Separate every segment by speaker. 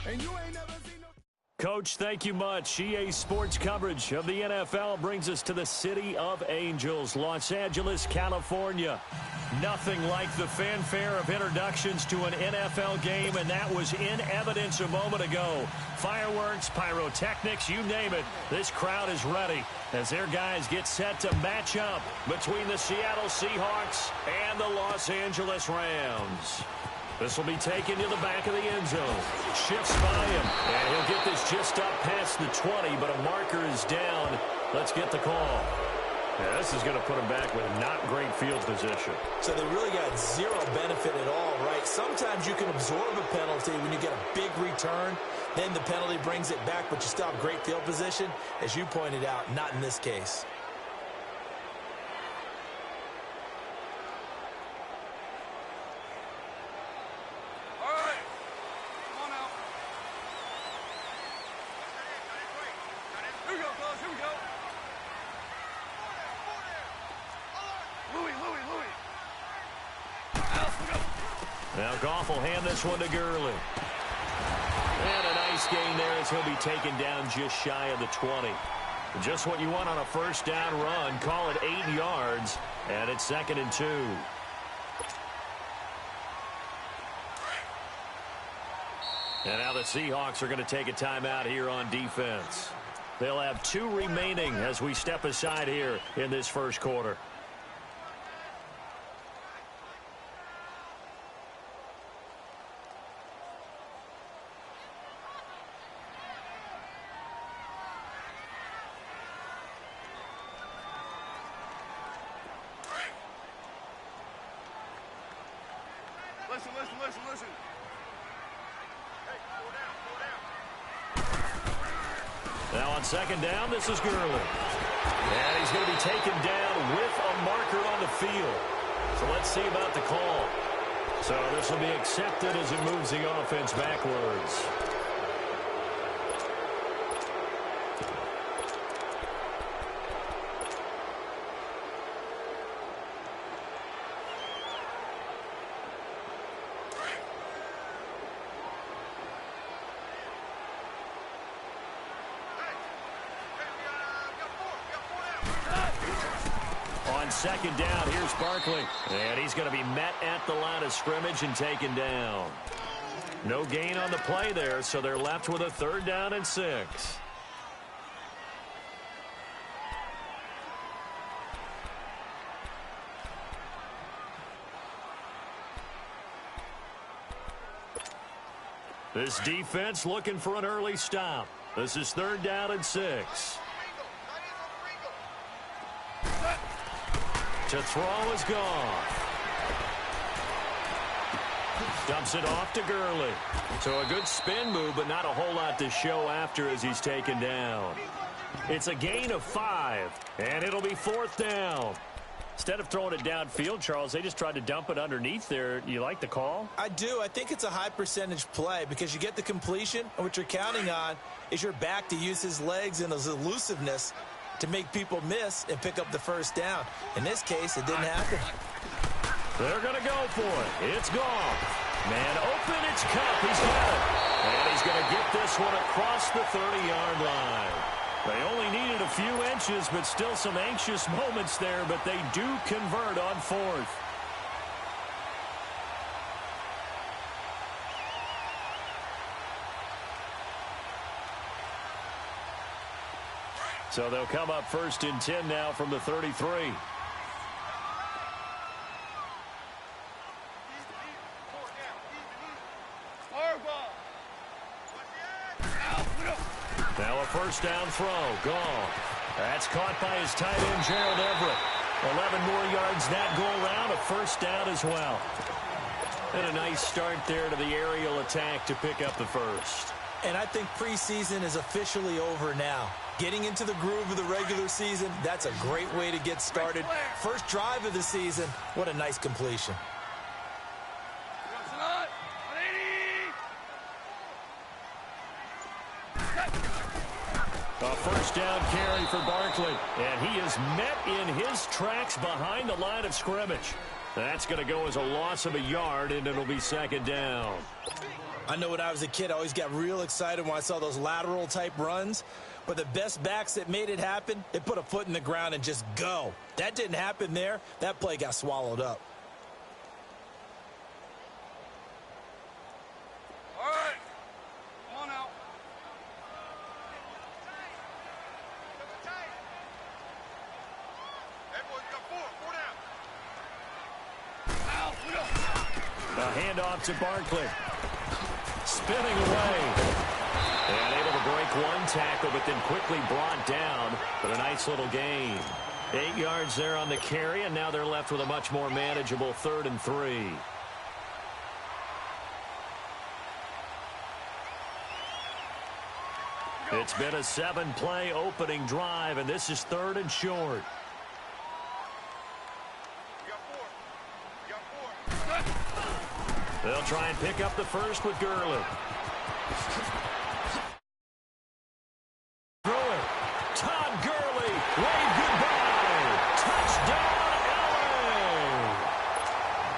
Speaker 1: And you ain't never seen no...
Speaker 2: Coach, thank you much. EA Sports coverage of the NFL brings us to the City of Angels, Los Angeles, California. Nothing like the fanfare of introductions to an NFL game, and that was in evidence a moment ago. Fireworks, pyrotechnics, you name it. This crowd is ready as their guys get set to match up between the Seattle Seahawks and the Los Angeles Rams. This will be taken to the back of the end zone. Shifts by him, and he'll get this just up past the 20, but a marker is down. Let's get the call. Yeah, this is going to put him back with not great field position.
Speaker 3: So they really got zero benefit at all, right? Sometimes you can absorb a penalty when you get a big return. Then the penalty brings it back, but you still have great field position. As you pointed out, not in this case.
Speaker 2: Now Goff will hand this one to Gurley. And a nice gain there as he'll be taken down just shy of the 20. Just what you want on a first down run. Call it 8 yards, and it's 2nd and 2. And now the Seahawks are going to take a timeout here on defense. They'll have 2 remaining as we step aside here in this first quarter.
Speaker 1: Listen. Hey, go down.
Speaker 2: Now on 2nd down, this is Gurley. And he's going to be taken down with a marker on the field. So let's see about the call. So this will be accepted as it moves the offense backwards. On 2nd down, here's Barkley. And he's going to be met at the line of scrimmage and taken down. No gain on the play there, so they're left with a 3rd down and 6. This defense looking for an early stop. This is 3rd down and 6. To throw is gone. Dumps it off to Gurley. So a good spin move, but not a whole lot to show after as he's taken down. It's a gain of 5, and it'll be 4th down. Instead of throwing it downfield, Charles, they just tried to dump it underneath there. You like the call?
Speaker 3: I do. I think it's a high percentage play because you get the completion, and what you're counting on is your back to use his legs and his elusiveness to make people miss and pick up the 1st down. In this case, it didn't happen.
Speaker 2: They're going to go for it. It's gone. Man open, it's Cup. He's got it. And he's going to get this one across the 30-yard line. They only needed a few inches, but still some anxious moments there, but they do convert on 4th. So they'll come up 1st and 10 now from the 33. Now a 1st down throw. Gone. That's caught by his tight end, Gerald Everett. 11 more yards that go around. A 1st down as well. And a nice start there to the aerial attack to pick up the 1st.
Speaker 3: And I think preseason is officially over now. Getting into the groove of the regular season, that's a great way to get started. First drive of the season, what a nice completion.
Speaker 2: A 1st down carry for Barkley. And he is met in his tracks behind the line of scrimmage. That's going to go as a loss of a yard, and it'll be second down.
Speaker 3: I know when I was a kid, I always got real excited when I saw those lateral-type runs. But the best backs that made it happen, they put a foot in the ground and just go. That didn't happen there. That play got swallowed up.
Speaker 1: All right. Come on out. Hey, boys, we got four. Four down.
Speaker 2: A handoff to Barkley. Spinning away. And able to break one tackle, but then quickly brought down. But a nice little gain. 8 yards there on the carry, and now they're left with a much more manageable 3rd and 3. It's been a 7-play opening drive, and this is 3rd and short.
Speaker 1: We got four. We got four.
Speaker 2: They'll try and pick up the first with Gurley. Throw it. Todd Gurley. Wave goodbye. Touchdown, LA.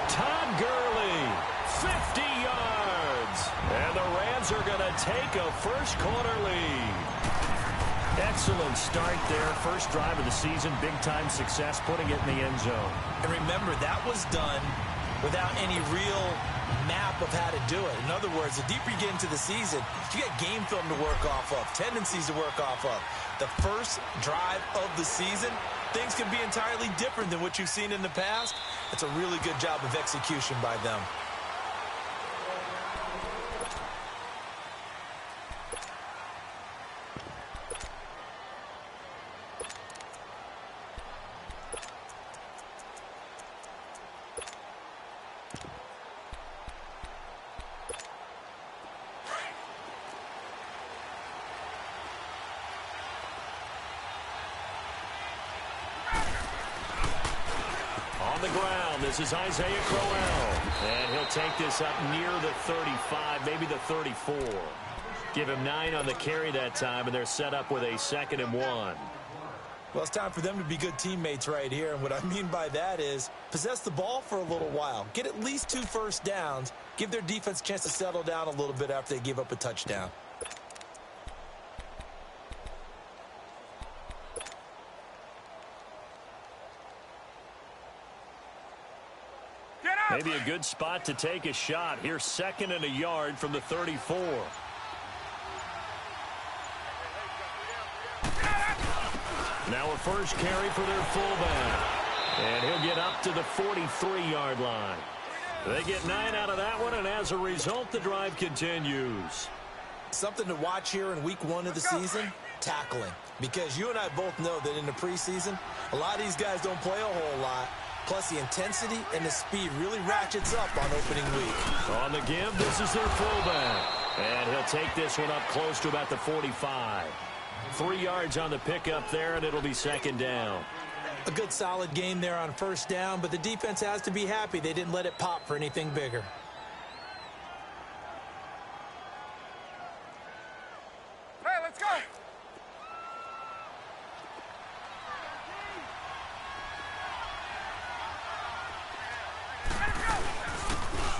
Speaker 2: Todd Gurley, 50 yards. And the Rams are going to take a first-quarter lead. Excellent start there. First drive of the season. Big-time success, putting it in the end zone.
Speaker 3: And remember, that was done without any real map of how to do it. In other words, the deeper you get into the season, you got game film to work off of, tendencies to work off of. The first drive of the season, things can be entirely different than what you've seen in the past. It's a really good job of execution by them.
Speaker 2: On the ground, this is Isaiah Crowell. And he'll take this up near the 35, maybe the 34. Give him 9 on the carry that time, and they're set up with a 2nd and 1.
Speaker 3: Well, it's time for them to be good teammates right here. And what I mean by that is possess the ball for a little while. Get at least 2 first downs. Give their defense a chance to settle down a little bit after they give up a touchdown.
Speaker 2: Maybe a good spot to take a shot. Here's 2nd and a yard from the 34. Now a first carry for their fullback. And he'll get up to the 43-yard line. They get 9 out of that one, and as a result, the drive continues.
Speaker 3: Something to watch here in week 1 of the season, tackling. Because you and I both know that in the preseason, a lot of these guys don't play a whole lot. Plus, the intensity and the speed really ratchets up on opening week.
Speaker 2: On the give, this is their fullback. And he'll take this one up close to about the 45. 3 yards on the pickup there, and it'll be 2nd down.
Speaker 3: A good solid game there on first down, but the defense has to be happy they didn't let it pop for anything bigger.
Speaker 1: Hey, let's go.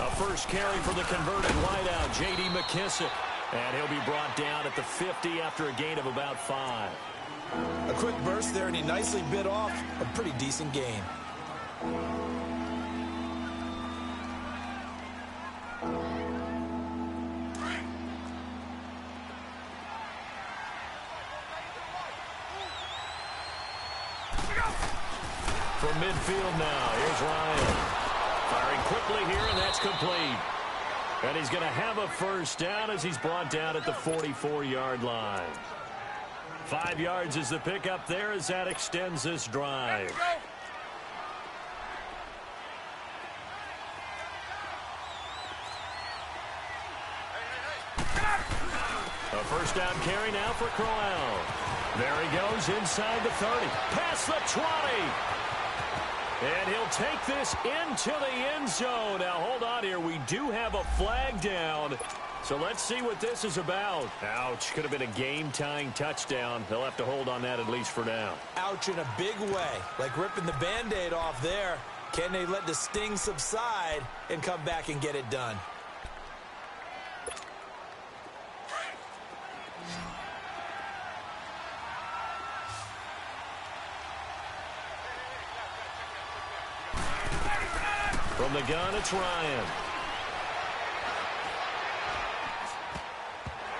Speaker 2: A first carry for the converted wideout, J.D. McKissick. And he'll be brought down at the 50 after a gain of about 5.
Speaker 3: A quick burst there, and he nicely bit off a pretty decent gain.
Speaker 2: From midfield now, here's Ryan. Firing quickly here, and that's complete. And he's going to have a first down as he's brought down at the 44-yard line. 5 yards is the pickup there as that extends this drive. A first down carry now for Crowell. There he goes inside the 30. Past the 20. And he'll take this into the end zone. Now, hold on here. We do have a flag down. So let's see what this is about. Ouch. Could have been a game-tying touchdown. They'll have to hold on that at least for now.
Speaker 3: Ouch in a big way. Like ripping the Band-Aid off there. Can they let the sting subside and come back and get it done?
Speaker 2: From the gun, it's Ryan.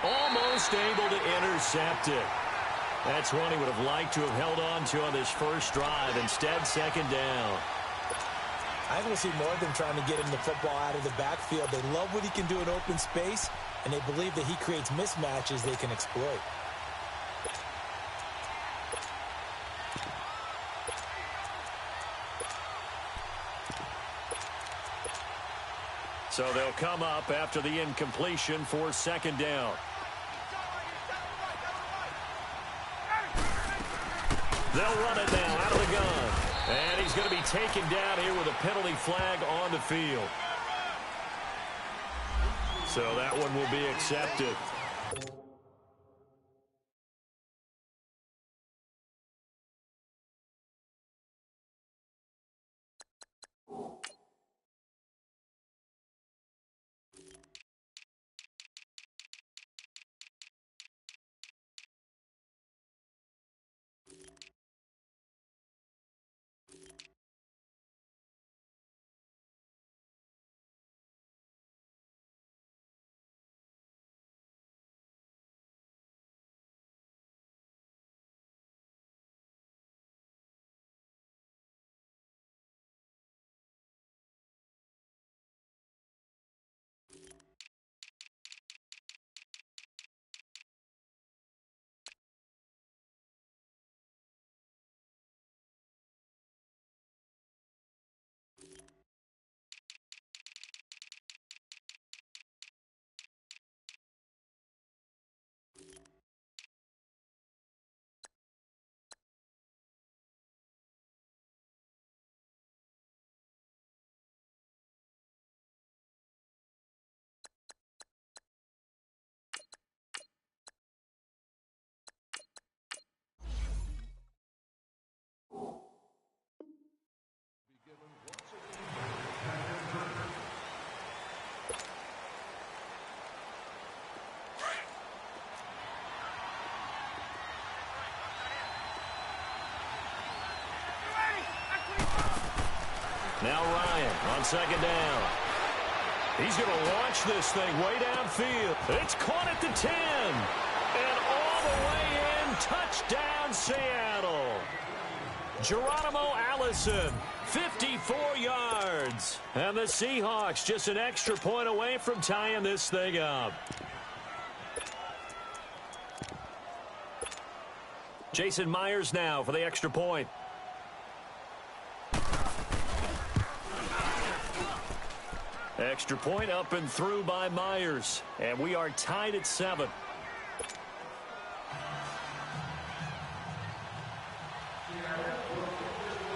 Speaker 2: Almost able to intercept it. That's one he would have liked to have held on to on this first drive. Instead, second down.
Speaker 3: I want to see more of them trying to get him the football out of the backfield. They love what he can do in open space, and they believe that he creates mismatches they can exploit.
Speaker 2: So they'll come up after the incompletion for second down. They'll run it now out of the gun. And he's going to be taken down here with a penalty flag on the field. So that one will be accepted. Now Ryan on second down. He's going to launch this thing way downfield. It's caught at the 10. And all the way in, touchdown Seattle. Geronimo Allison, 54 yards. And the Seahawks just an extra point away from tying this thing up. Jason Myers now for the extra point. Extra point up and through by Myers. And we are tied at 7.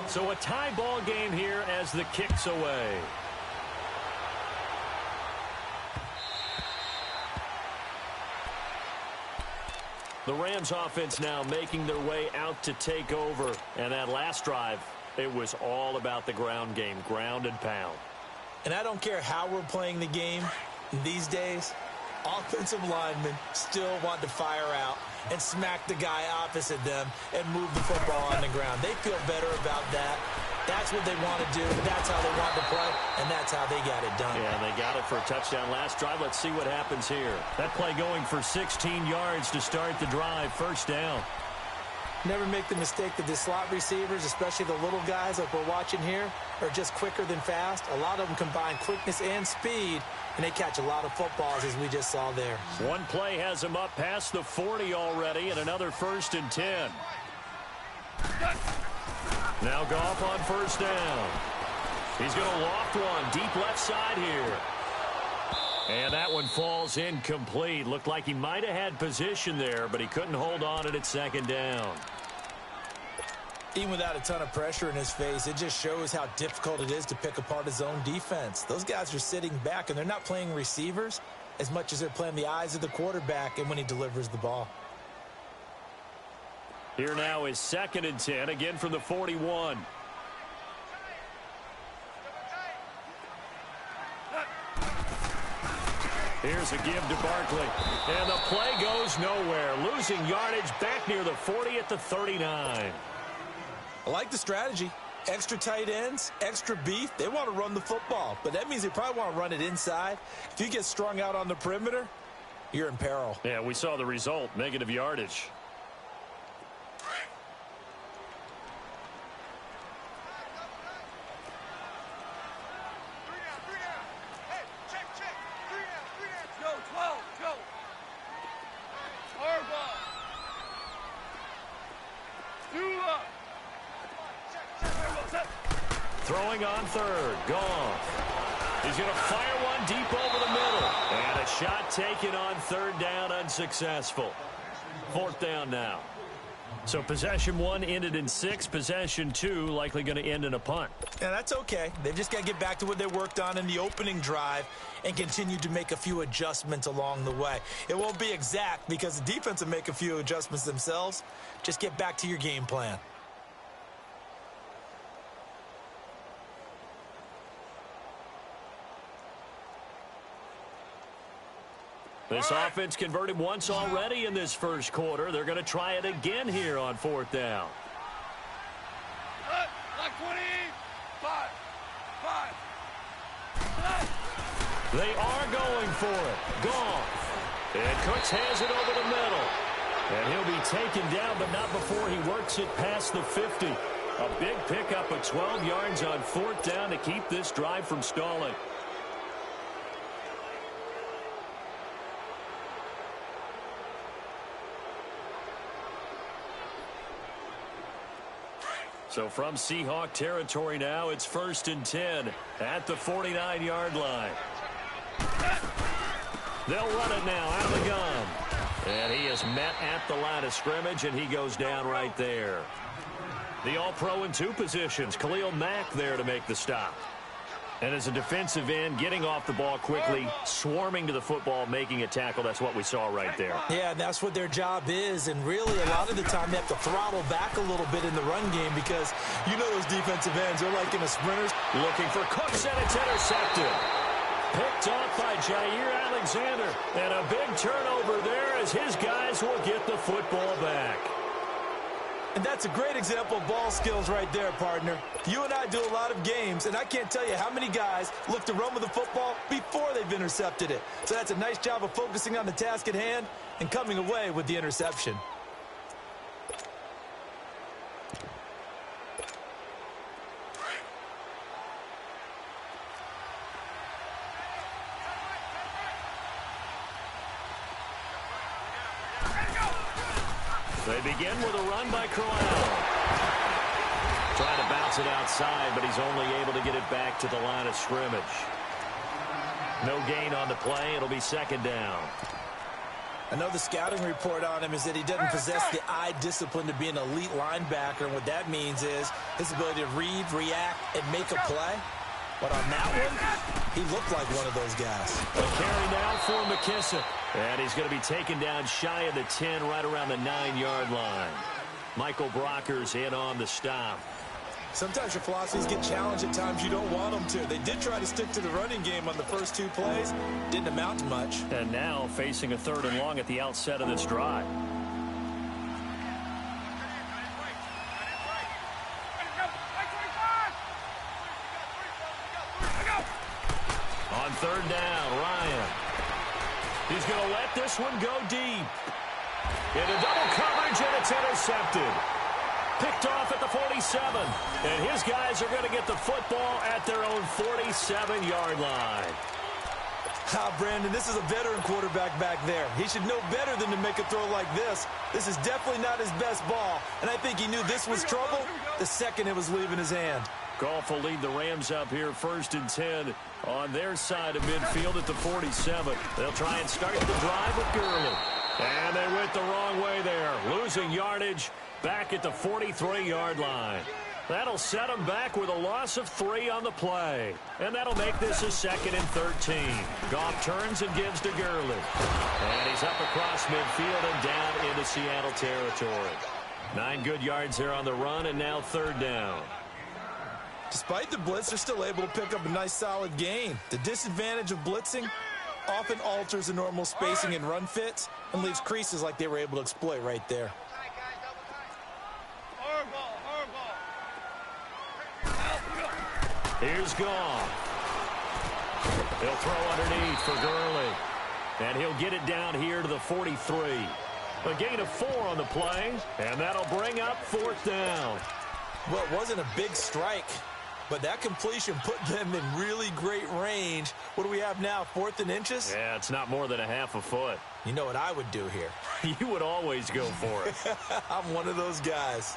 Speaker 2: So a tie ball game here as the kick's away. The Rams offense now making their way out to take over. And that last drive, it was all about the ground game, ground and pound.
Speaker 3: And I don't care how we're playing the game these days, offensive linemen still want to fire out and smack the guy opposite them and move the football on the ground. They feel better about that. That's what they want to do. That's how they want to play, and that's how they got it done.
Speaker 2: Yeah, they got it for a touchdown last drive. Let's see what happens here. That play going for 16 yards to start the drive, first down.
Speaker 3: Never make the mistake that the slot receivers, especially the little guys like we're watching here, are just quicker than fast. A lot of them combine quickness and speed, and they catch a lot of footballs, as we just saw there.
Speaker 2: One play has them up past the 40 already, and another 1st and 10. Now Goff on first down. He's going to loft one deep left side here. And that one falls incomplete. Looked like he might have had position there, but he couldn't hold on it at second down.
Speaker 3: Even without a ton of pressure in his face, it just shows how difficult it is to pick apart his own defense. Those guys are sitting back, and they're not playing receivers as much as they're playing the eyes of the quarterback and when he delivers the ball.
Speaker 2: Here now is 2nd and 10, again from the 41. Here's a give to Barkley. And the play goes nowhere. Losing yardage back near the 40 at the 39.
Speaker 3: I like the strategy. Extra tight ends, extra beef. They want to run the football, but that means they probably want to run it inside. If you get strung out on the perimeter, you're in peril.
Speaker 2: Yeah, we saw the result, negative yardage. Throwing on third. Goff. He's going to fire one deep over the middle. And a shot taken on third down, unsuccessful. Fourth down now. So possession one ended in 6. Possession 2 likely going to end in a punt.
Speaker 3: Yeah, that's okay. They've just got to get back to what they worked on in the opening drive and continue to make a few adjustments along the way. It won't be exact because the defense will make a few adjustments themselves. Just get back to your game plan.
Speaker 2: This offense converted once already in this first quarter. They're going to try it again here on fourth down. They are going for it. Goff. And Cooks has it over the middle. And he'll be taken down, but not before he works it past the 50. A big pickup of 12 yards on fourth down to keep this drive from stalling. So from Seahawk territory now, it's 1st and 10 at the 49-yard line. They'll run it now out of the gun. And he is met at the line of scrimmage, and he goes down right there. The All-Pro in 2 positions. Khalil Mack there to make the stop. And as a defensive end, getting off the ball quickly, swarming to the football, making a tackle. That's what we saw right there.
Speaker 3: Yeah, that's what their job is. And really, a lot of the time, they have to throttle back a little bit in the run game because you know those defensive ends are like in the sprinters.
Speaker 2: Looking for Cooks, and it's intercepted. Picked off by Jair Alexander. And a big turnover there as his guys will get the football back.
Speaker 3: And that's a great example of ball skills right there, partner. You and I do a lot of games, and I can't tell you how many guys look to run with the football before they've intercepted it. So that's a nice job of focusing on the task at hand and coming away with the interception.
Speaker 2: They begin with a run by Crowell. Trying to bounce it outside, but he's only able to get it back to the line of scrimmage. No gain on the play. It'll be 2nd down.
Speaker 3: I know the scouting report on him is that he doesn't possess the eye discipline to be an elite linebacker, and what that means is his ability to read, react, and make a play. But on that one, he looked like one of those guys.
Speaker 2: A carry now for McKissick. And he's going to be taken down shy of the 10, right around the 9-yard line. Michael Brocker's in on the stop.
Speaker 3: Sometimes your philosophies get challenged at times you don't want them to. They did try to stick to the running game on the first 2 plays. Didn't amount to much.
Speaker 2: And now facing a 3rd and long at the outset of this drive. On 3rd down, Ryan. He's going to let this one go deep. Into double coverage, and it's intercepted. Picked off at the 47. And his guys are going to get the football at their own 47-yard line.
Speaker 3: Brandon, this is a veteran quarterback back there. He should know better than to make a throw like this. This is definitely not his best ball. And I think he knew this was trouble the second it was leaving his hand.
Speaker 2: Goff will lead the Rams up here 1st and 10 on their side of midfield at the 47. They'll try and start the drive with Gurley. And they went the wrong way there. Losing yardage back at the 43-yard line. That'll set them back with a loss of 3 on the play. And that'll make this a 2nd and 13. Goff turns and gives to Gurley. And he's up across midfield and down into Seattle territory. 9 good yards there on the run, and now 3rd down.
Speaker 3: Despite the blitz, they're still able to pick up a nice solid gain. The disadvantage of blitzing, often alters the normal spacing and run fits and leaves creases like they were able to exploit right there.
Speaker 2: Here's Goff. He'll throw underneath for Gurley. And he'll get it down here to the 43. A gain of 4 on the play, and that'll bring up 4th down.
Speaker 3: Well, it wasn't a big strike, but that completion put them in really great range. What do we have now, 4th and inches?
Speaker 2: Yeah, it's not more than a half a foot.
Speaker 3: You know what I would do here?
Speaker 2: You would always go for it.
Speaker 3: I'm one of those guys.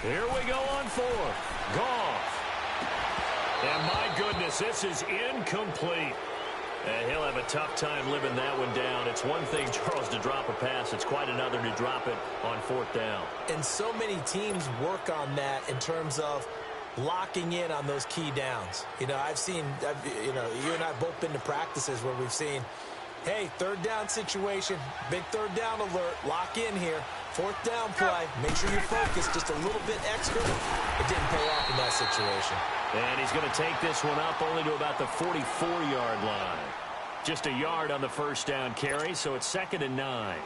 Speaker 2: Here we go on 4th. Goff. And my goodness, this is incomplete. And he'll have a tough time living that one down. It's one thing, Charles, to drop a pass. It's quite another to drop it on 4th down.
Speaker 3: And so many teams work on that in terms of locking in on those key downs. You know, you and I have both been to practices where we've seen, hey, 3rd down situation, big 3rd down alert, lock in here. 4th down play, make sure you focus just a little bit extra. It didn't pay off in that situation.
Speaker 2: And he's going to take this one up only to about the 44-yard line. Just a yard on the 1st down carry, so it's 2nd and 9.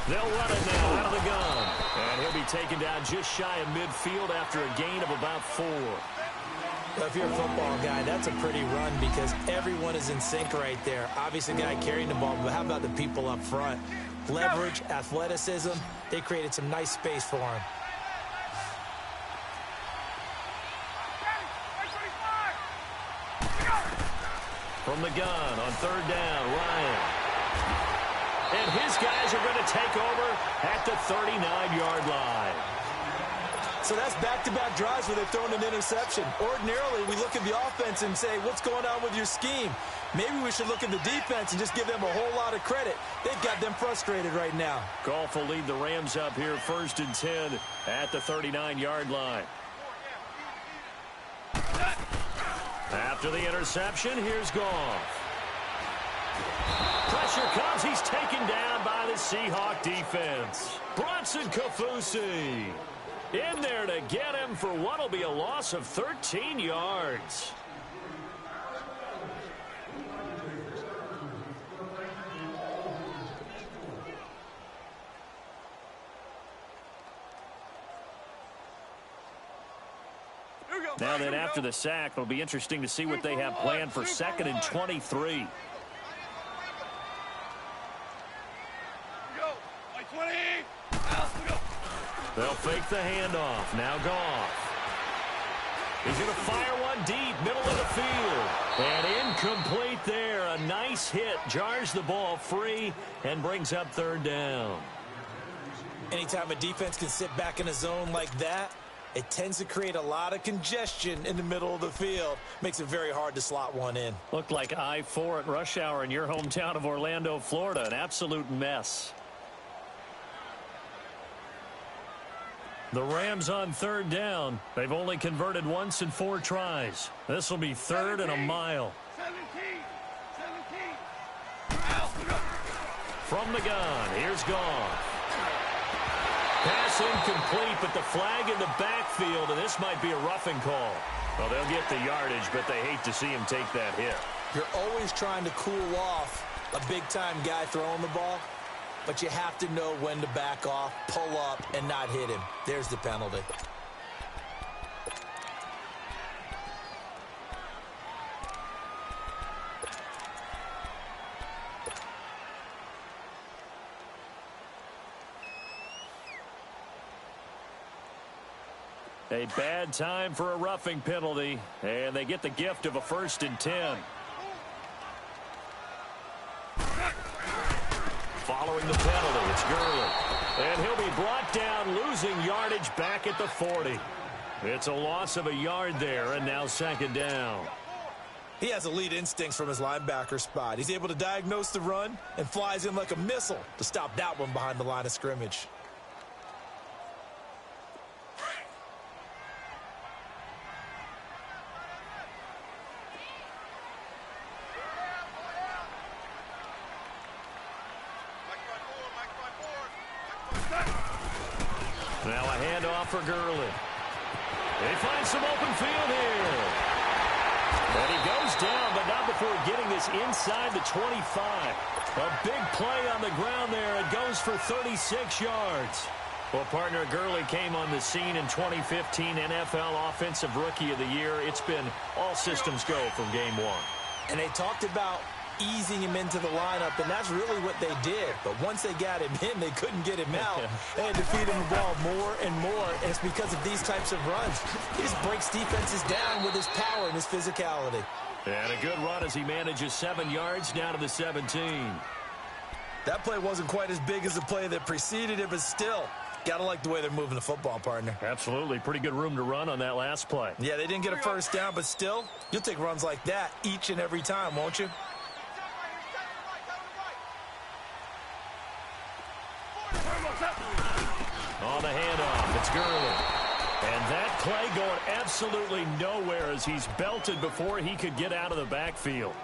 Speaker 2: They'll run it now out of the gun. And he'll be taken down just shy of midfield after a gain of about 4.
Speaker 3: Well, if you're a football guy, that's a pretty run because everyone is in sync right there. Obviously, the guy carrying the ball, but how about the people up front? Leverage, athleticism, they created some nice space for him.
Speaker 2: From the gun on 3rd down, Ryan. And his guys are going to take over at the 39-yard line.
Speaker 3: So that's back-to-back drives where they've thrown an interception. Ordinarily, we look at the offense and say, what's going on with your scheme? Maybe we should look at the defense and just give them a whole lot of credit. They've got them frustrated right now.
Speaker 2: Goff will lead the Rams up here 1st and 10 at the 39-yard line. After the interception, here's Goff. Pressure comes. He's taken down by the Seahawk defense. Bronson Kafusi in there to get him for what will be a loss of 13 yards. Now then, after the sack, it'll be interesting to see what they have planned for 2nd and 23. They'll fake the handoff. Now Goff. He's going to fire one deep, middle of the field. And incomplete there. A nice hit. Jars the ball free and brings up 3rd down.
Speaker 3: Anytime a defense can sit back in a zone like that, it tends to create a lot of congestion in the middle of the field. Makes it very hard to slot one in.
Speaker 2: Looked like I-4 at rush hour in your hometown of Orlando, Florida. An absolute mess. The Rams on 3rd down. They've only converted once in 4 tries. This will be 3rd and a mile.
Speaker 1: 17.
Speaker 2: From the gun, here's Goff. Pass incomplete, but the flag in the backfield, and this might be a roughing call. Well, they'll get the yardage, but they hate to see him take that hit.
Speaker 3: You're always trying to cool off a big-time guy throwing the ball, but you have to know when to back off, pull up, and not hit him. There's the penalty.
Speaker 2: A bad time for a roughing penalty, and they get the gift of a 1st and 10. Following the penalty, it's Gurley. And he'll be brought down, losing yardage back at the 40. It's a loss of a yard there, and now 2nd down.
Speaker 3: He has elite instincts from his linebacker spot. He's able to diagnose the run and flies in like a missile to stop that one behind the line of scrimmage.
Speaker 2: handoff for Gurley. They find some open field here. And he goes down, but not before getting this inside the 25. A big play on the ground there. It goes for 36 yards. Well, partner, Gurley came on the scene in 2015 NFL Offensive Rookie of the Year. It's been all systems go from game one.
Speaker 3: And they talked about easing him into the lineup, and that's really what they did. But once they got him in, they couldn't get him out. They had to feed him the ball more and more, and it's because of these types of runs. He just breaks defenses down with his power and his physicality.
Speaker 2: And a good run as he manages 7 yards down to the 17.
Speaker 3: That play wasn't quite as big as the play that preceded it, but still, gotta like the way they're moving the football, partner.
Speaker 2: Absolutely. Pretty good room to run on that last play.
Speaker 3: Yeah, they didn't get a first down, but still, you'll take runs like that each and every time, won't you?
Speaker 2: On the handoff, it's Gurley. And that play going absolutely nowhere as he's belted before he could get out of the backfield.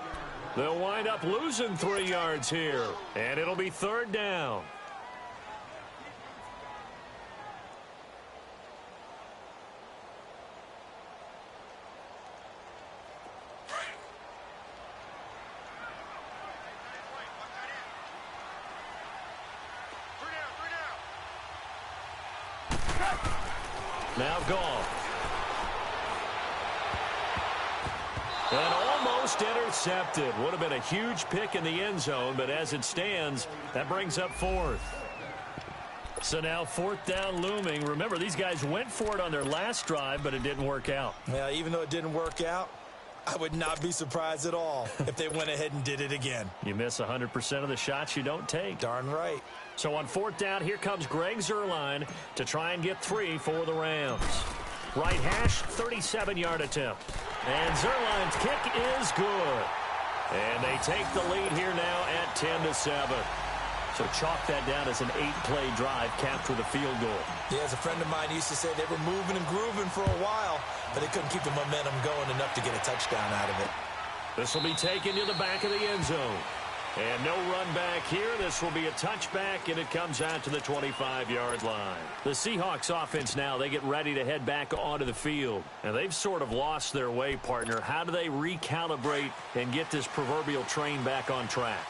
Speaker 2: They'll wind up losing 3 yards here, and it'll be 3rd down. Now gone. And almost intercepted. Would have been a huge pick in the end zone, but as it stands, that brings up 4th. So now 4th down looming. Remember, these guys went for it on their last drive, but it didn't work out.
Speaker 3: Yeah, even though it didn't work out, I would not be surprised at all if they went ahead and did it again.
Speaker 2: You miss 100% of the shots you don't take.
Speaker 3: Darn right.
Speaker 2: So on 4th down, here comes Greg Zuerlein to try and get 3 for the Rams. Right hash, 37-yard attempt. And Zuerlein's kick is good. And they take the lead here now at 10-7. So chalk that down as an 8-play drive capped with a field goal.
Speaker 3: Yeah, as a friend of mine used to say, they were moving and grooving for a while, but they couldn't keep the momentum going enough to get a touchdown out of it.
Speaker 2: This will be taken to the back of the end zone. And no run back here. This will be a touchback, and it comes out to the 25-yard line. The Seahawks offense now, they get ready to head back onto the field. And they've sort of lost their way, partner. How do they recalibrate and get this proverbial train back on track?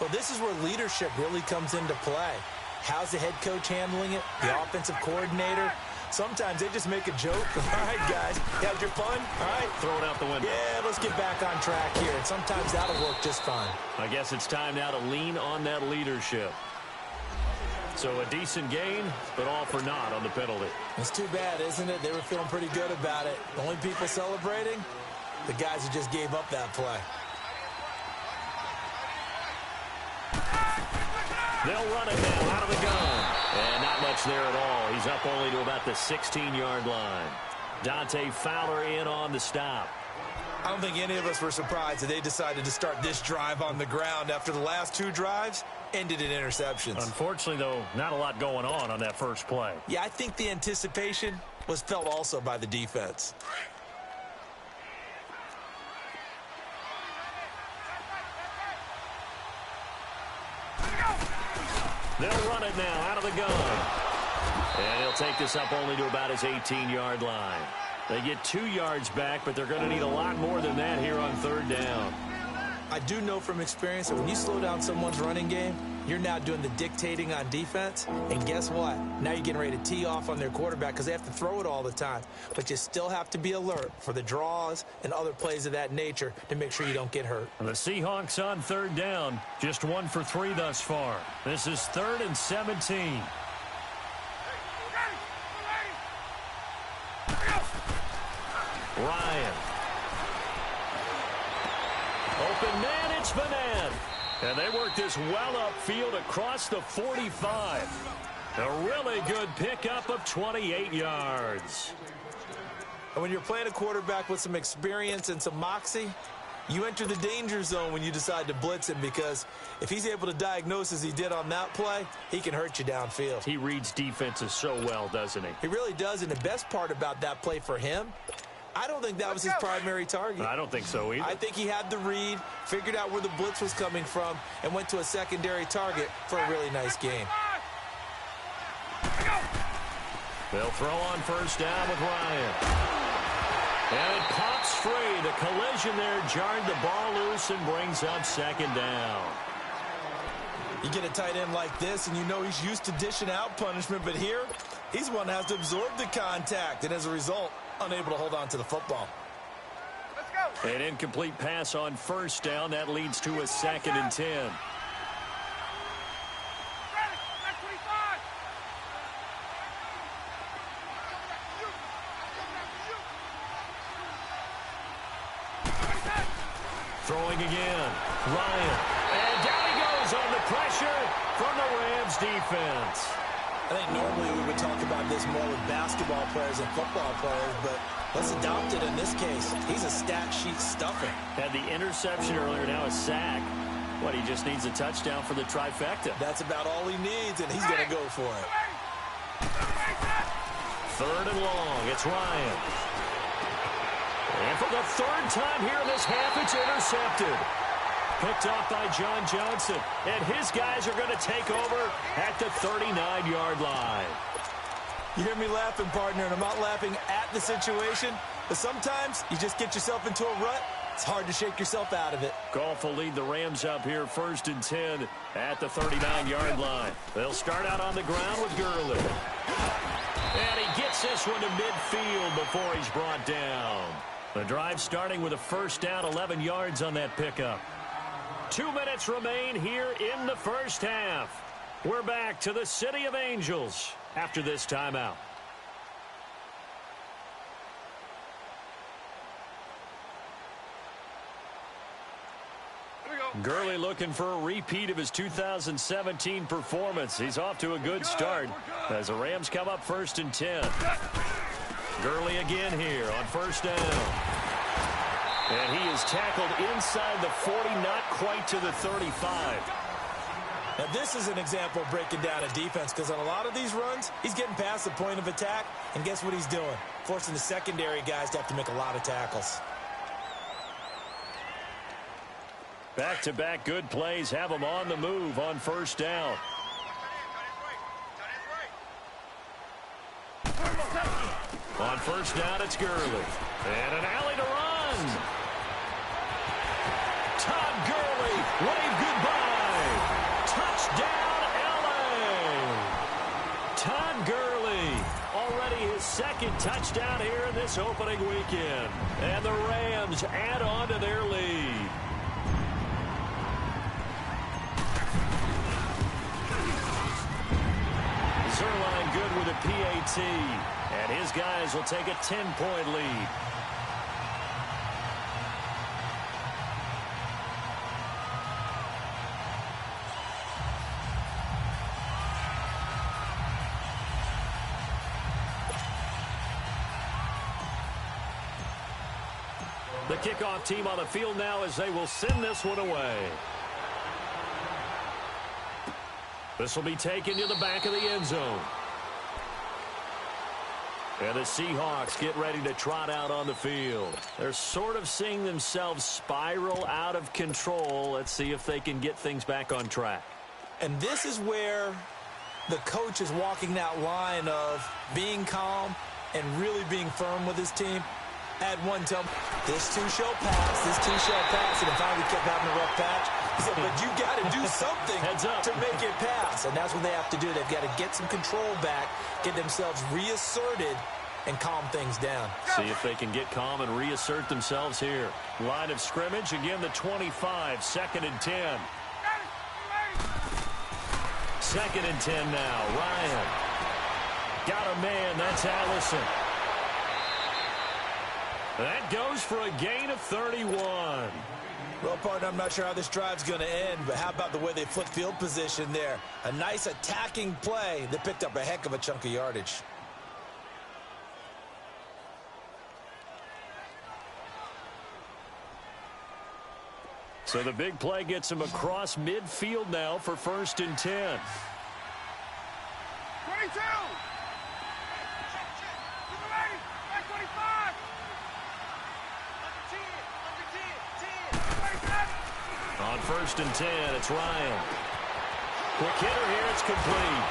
Speaker 3: Well, this is where leadership really comes into play. How's the head coach handling it? The offensive coordinator? Sometimes they just make a joke. All right, guys, you had your fun? All right.
Speaker 2: Throw it out the window.
Speaker 3: Yeah, let's get back on track here. And sometimes that'll work just fine.
Speaker 2: I guess it's time now to lean on that leadership. So a decent gain, but all for naught on the penalty.
Speaker 3: It's too bad, isn't it? They were feeling pretty good about it. The only people celebrating, the guys who just gave up that play.
Speaker 2: They'll run it now out of the gun. And not much there at all. He's up only to about the 16-yard line. Dante Fowler in on the stop.
Speaker 3: I don't think any of us were surprised that they decided to start this drive on the ground after the last 2 drives ended in interceptions.
Speaker 2: Unfortunately, though, not a lot going on that first play.
Speaker 3: Yeah, I think the anticipation was felt also by the defense.
Speaker 2: They'll run it now out of the gun. And he'll take this up only to about his 18-yard line. They get 2 yards back, but they're going to need a lot more than that here on 3rd down.
Speaker 3: I do know from experience that when you slow down someone's running game, you're now doing the dictating on defense. And guess what? Now you're getting ready to tee off on their quarterback because they have to throw it all the time. But you still have to be alert for the draws and other plays of that nature to make sure you don't get hurt.
Speaker 2: And the Seahawks on 3rd down, just 1 for 3 thus far. This is 3rd and 17. Ryan. Open man, it's Vanette. And they work this well upfield across the 45. A really good pickup of 28 yards.
Speaker 3: And when you're playing a quarterback with some experience and some moxie, you enter the danger zone when you decide to blitz him, because if he's able to diagnose as he did on that play, he can hurt you downfield.
Speaker 2: He reads defenses so well, doesn't he?
Speaker 3: He really does, and the best part about that play for him, I don't think that was his primary target.
Speaker 2: I don't think so either.
Speaker 3: I think he had the read, figured out where the blitz was coming from, and went to a secondary target for a really nice game.
Speaker 2: They'll throw on first down with Ryan. And it pops free. The collision there jarred the ball loose and brings up second down.
Speaker 3: You get a tight end like this, and you know he's used to dishing out punishment, but here, he's one that has to absorb the contact, and as a result, unable to hold on to the football.
Speaker 1: Let's go.
Speaker 2: An incomplete pass on first down. That leads to a 2nd and 10. Throwing again. Ryan. And down he goes on the pressure from the Rams defense.
Speaker 3: I think normally we would talk about this more with basketball players and football players, but let's adopt it in this case. He's a stat sheet stuffer.
Speaker 2: Had the interception earlier, now a sack. What, he just needs a touchdown for the trifecta.
Speaker 3: That's about all he needs, and he's going to go for it.
Speaker 2: 3rd and long. It's Ryan. And for the 3rd time here in this half, it's intercepted. Picked off by John Johnson. And his guys are going to take over at the 39-yard line.
Speaker 3: You hear me laughing, partner, and I'm not laughing at the situation, but sometimes you just get yourself into a rut. It's hard to shake yourself out of it.
Speaker 2: Goff will lead the Rams up here 1st and 10 at the 39-yard line. They'll start out on the ground with Gurley. And he gets this one to midfield before he's brought down. The drive starting with a first down, 11 yards on that pickup. 2 minutes remain here in the first half. We're back to the City of Angels after this timeout. Gurley looking for a repeat of his 2017 performance. He's off to a good start as the Rams come up 1st and 10. Gurley again here on first down. And he is tackled inside the 40, not quite to the 35.
Speaker 3: Now, this is an example of breaking down a defense, because on a lot of these runs, he's getting past the point of attack, and guess what he's doing? Forcing the secondary guys to have to make a lot of tackles.
Speaker 2: Back-to-back good plays have him on the move on first down. On first down, it's Gurley. And an alley to run. Todd Gurley, wave goodbye. Touchdown, L.A. Todd Gurley, already his 2nd touchdown here in this opening weekend. And the Rams add on to their lead. Zerline good with a PAT, and his guys will take a 10-point lead. The kickoff team on the field now as they will send this one away. This will be taken to the back of the end zone. And the Seahawks get ready to trot out on the field. They're sort of seeing themselves spiral out of control. Let's see if they can get things back on track.
Speaker 3: And this is where the coach is walking that line of being calm and really being firm with his team. Had one tell me, this too shall pass, this too shall pass. And finally kept having a rough patch. He said, but you got to do something to make it pass. And that's what they have to do. They've got to get some control back, get themselves reasserted, and calm things down.
Speaker 2: See if they can get calm and reassert themselves here. Line of scrimmage, again the 25, 2nd and 10. 2nd and 10 now. Ryan. Got a man, that's Allison. That goes for a gain of 31.
Speaker 3: Well, partner, I'm not sure how this drive's going to end, but how about the way they flip field position there? A nice attacking play that picked up a heck of a chunk of yardage.
Speaker 2: So the big play gets him across midfield now for 1st and 10.
Speaker 1: 22!
Speaker 2: On 1st and 10, it's Ryan. Quick hitter here, it's complete.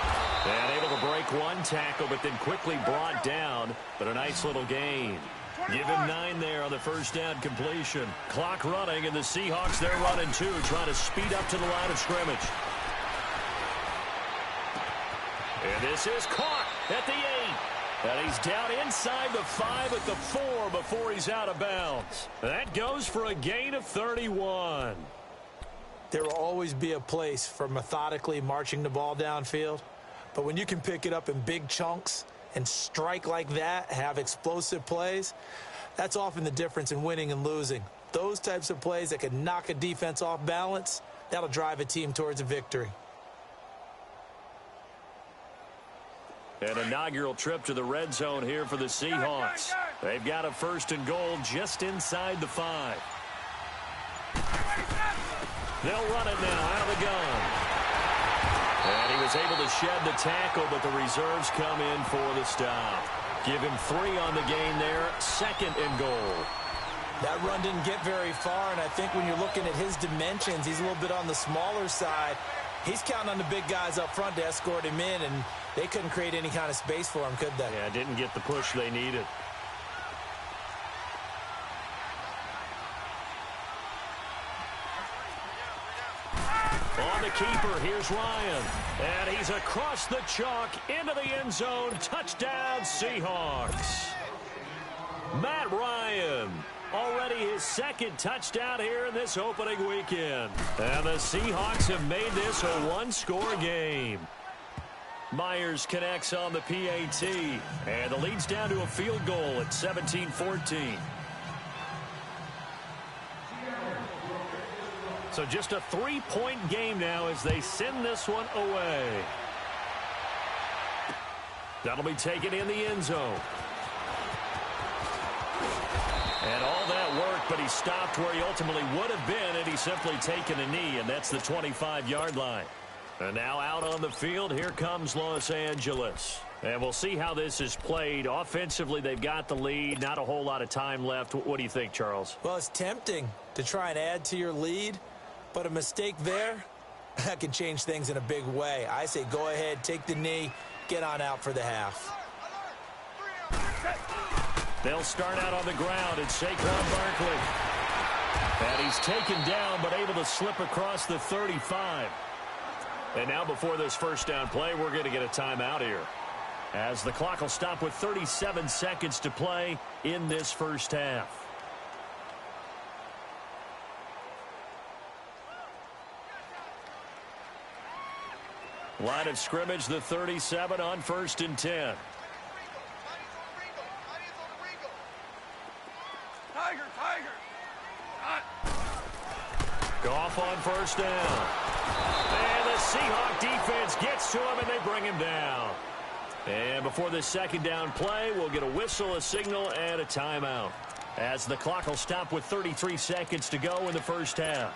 Speaker 2: And able to break one tackle, but then quickly brought down. But a nice little gain. Give him 9 there on the first down completion. Clock running, and the Seahawks, they're running too, trying to speed up to the line of scrimmage. And this is caught at the 8. And he's down inside the 5 at the 4 before he's out of bounds. That goes for a gain of 31.
Speaker 3: There will always be a place for methodically marching the ball downfield. But when you can pick it up in big chunks and strike like that, have explosive plays, that's often the difference in winning and losing. Those types of plays that can knock a defense off balance, that'll drive a team towards a victory.
Speaker 2: An inaugural trip to the red zone here for the Seahawks. They've got a 1st and goal just inside the 5. They'll run it now out of the gun. And he was able to shed the tackle, but the reserves come in for the stop. Give him 3 on the gain there, 2nd and goal.
Speaker 3: That run didn't get very far, and I think when you're looking at his dimensions, he's a little bit on the smaller side. He's counting on the big guys up front to escort him in, and they couldn't create any kind of space for him, could they?
Speaker 2: Yeah, didn't get the push they needed. On the keeper, here's Ryan. And he's across the chalk into the end zone. Touchdown, Seahawks. Matt Ryan, already his 2nd touchdown here in this opening weekend. And the Seahawks have made this a 1-score game. Myers connects on the PAT. And the lead's down to a field goal at 17-14. So just a 3-point game now as they send this one away. That'll be taken in the end zone. And all that work, but he stopped where he ultimately would have been had he simply taken a knee, and that's the 25-yard line. And now out on the field, here comes Los Angeles. And we'll see how this is played. Offensively, they've got the lead. Not a whole lot of time left. What do you think, Charles?
Speaker 3: Well, it's tempting to try and add to your lead, but a mistake there, that can change things in a big way. I say go ahead, take the knee, get on out for the half.
Speaker 2: They'll start out on the ground. It's Saquon Barkley. And he's taken down, but able to slip across the 35. And now before this first down play, we're going to get a timeout here, as the clock will stop with 37 seconds to play in this first half. Line of scrimmage, the 37 on 1st and 10. Goff on 1st down. And the Seahawk defense gets to him, and they bring him down. And before this 2nd down play, we'll get a whistle, a signal, and a timeout, as the clock will stop with 33 seconds to go in the first half.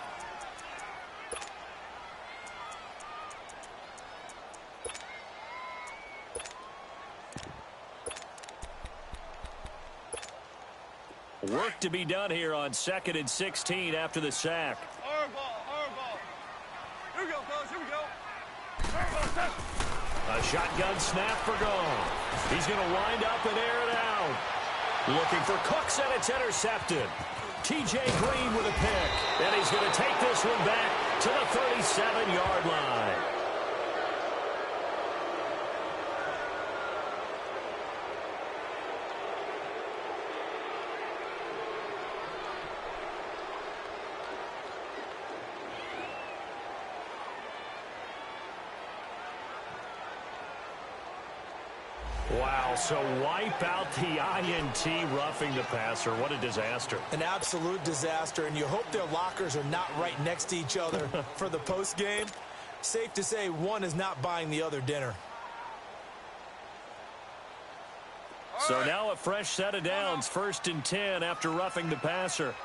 Speaker 2: Work to be done here on 2nd and 16 after the sack.
Speaker 1: Hard ball. Here we go, fellas, here we go.
Speaker 2: A shotgun snap for Goff. He's going to wind up and air it out. Looking for Cooks, and it's intercepted. T.J. Green with a pick. And he's going to take this one back to the 37-yard line. Wow, so wipe out the INT, roughing the passer. What a disaster.
Speaker 3: An absolute disaster, and you hope their lockers are not right next to each other for the post game. Safe to say one is not buying the other dinner.
Speaker 2: So now a fresh set of downs, 1st and 10 after roughing the passer.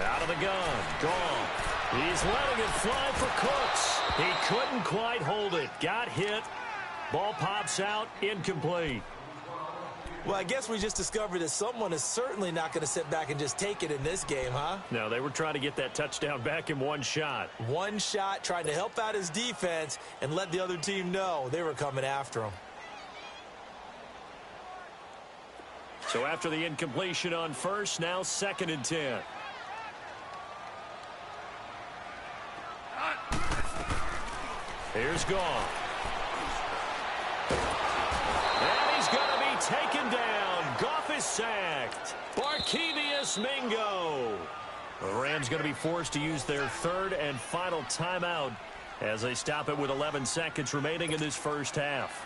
Speaker 2: Out of the gun, gone. He's letting it fly for Cooks. He couldn't quite hold it. Got hit. Ball pops out, incomplete.
Speaker 3: Well, I guess we just discovered that someone is certainly not going to sit back and just take it in this game, huh?
Speaker 2: No, they were trying to get that touchdown back in one shot.
Speaker 3: One shot, trying to help out his defense and let the other team know they were coming after him.
Speaker 2: So after the incompletion on first, now 2nd and 10. Here's Goff. And he's going to be taken down. Goff is sacked. Barkevius Mingo. The Rams going to be forced to use their 3rd and final timeout as they stop it with 11 seconds remaining in this first half.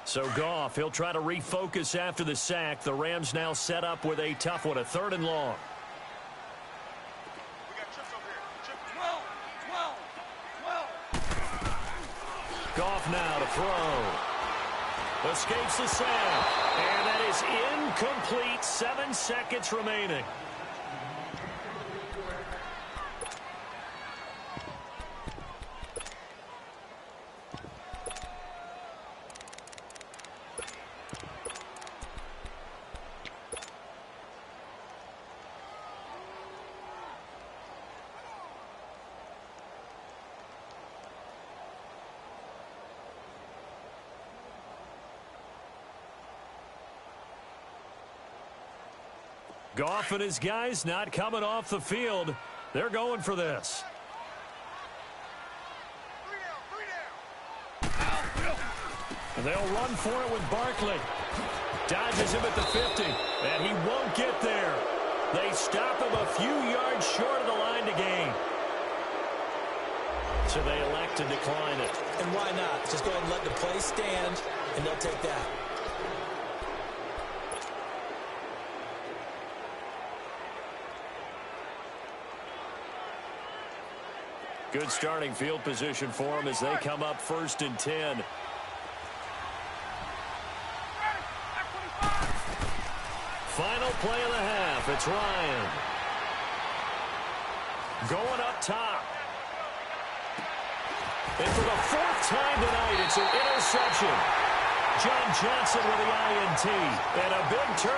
Speaker 2: So Goff, he'll try to refocus after the sack. The Rams now set up with a tough one, a 3rd and long.
Speaker 1: We got trips over here. Trip 12.
Speaker 2: Goff now to throw. Escapes the sack. And that is incomplete. 7 seconds remaining. Goff and his guys not coming off the field. They're going for this.
Speaker 1: 3 down.
Speaker 2: And they'll run for it with Barkley. Dodges him at the 50, and he won't get there. They stop him a few yards short of the line to gain. So they elect to decline it.
Speaker 3: And why not? Just go ahead and let the play stand, and they'll take that.
Speaker 2: Good starting field position for them as they come up 1st and 10. Final play of the half. It's Ryan. Going up top. And for the 4th time tonight, it's an interception. John Johnson with the INT. And a big turnover.